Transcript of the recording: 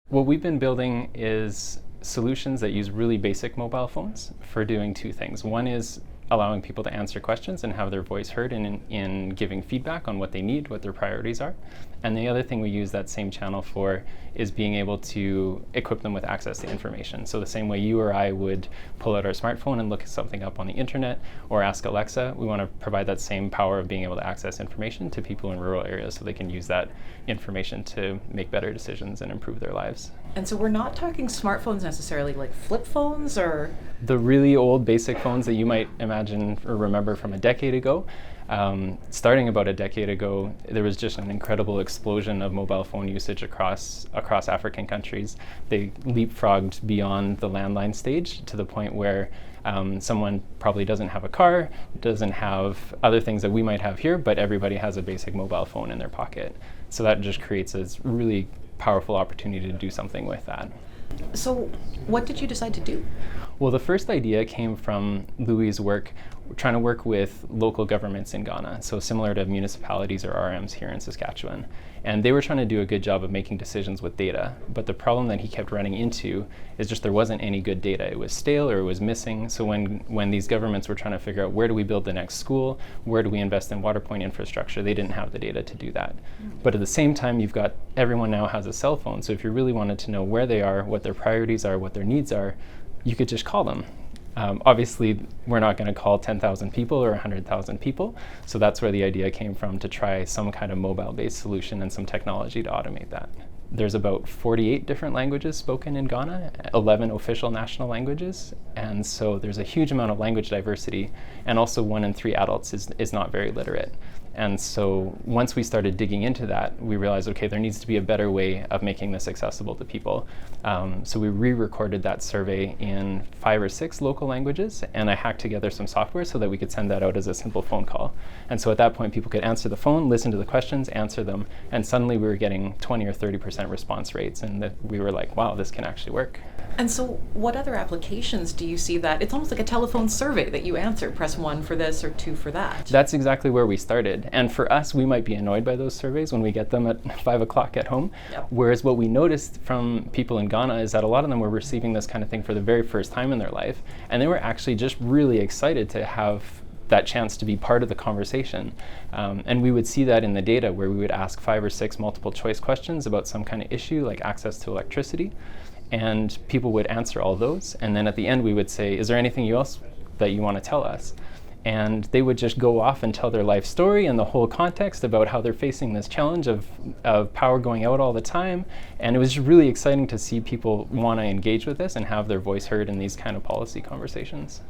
What we've been building is solutions that use really basic mobile phones for doing two things. One is allowing people to answer questions and have their voice heard in giving feedback on what they need, what their priorities are. And the other thing we use that same channel for is being able to equip them with access to information. So the same way you or I would pull out our smartphone and look something up on the internet or ask Alexa, we want to provide that same power of being able to access information to people in rural areas so they can use that information to make better decisions and improve their lives. And so we're not talking smartphones necessarily, like flip phones or? The really old basic phones that you might imagine or remember from a decade ago. Starting about a decade ago, there was just an incredible explosion of mobile phone usage across African countries. They leapfrogged beyond the landline stage to the point where someone probably doesn't have a car, doesn't have other things that we might have here, but everybody has a basic mobile phone in their pocket. So that just creates a really powerful opportunity to do something with that. So what did you decide to do? Well, the first idea came from Louis' work trying to work with local governments in Ghana, so similar to municipalities or RMs here in Saskatchewan. And they were trying to do a good job of making decisions with data, but the problem that he kept running into is just there wasn't any good data. It was stale or it was missing. So when these governments were trying to figure out where do we build the next school, where do we invest in water point infrastructure, they didn't have the data to do that. But at the same time, you've got everyone now has a cell phone, so if you really wanted to know where they are, what their priorities are, what their needs are, you could just call them. Obviously, we're not going to call 10,000 people or 100,000 people, so that's where the idea came from, to try some kind of mobile-based solution and some technology to automate that. There's about 48 different languages spoken in Ghana, 11 official national languages, and so there's a huge amount of language diversity, and also 1 in 3 adults is not very literate. And so once we started digging into that, we realized, okay, there needs to be a better way of making this accessible to people. So we re-recorded that survey in 5 or 6 local languages, and I hacked together some software so that we could send that out as a simple phone call. And so at that point, people could answer the phone, listen to the questions, answer them, and suddenly we were getting 20 or 30% response rates, and we were like, wow, this can actually work. And so what other applications do you see that? It's almost like a telephone survey that you answer, press 1 for this or 2 for that. That's exactly where we started. And for us, we might be annoyed by those surveys when we get them at 5 o'clock at home. Yep. Whereas what we noticed from people in Ghana is that a lot of them were receiving this kind of thing for the very first time in their life. And they were actually just really excited to have that chance to be part of the conversation. And we would see that in the data where we would ask 5 or 6 multiple choice questions about some kind of issue like access to electricity. And people would answer all those. And then at the end, we would say, is there anything else that you want to tell us? And they would just go off and tell their life story and the whole context about how they're facing this challenge of power going out all the time. And it was just really exciting to see people want to engage with this and have their voice heard in these kind of policy conversations.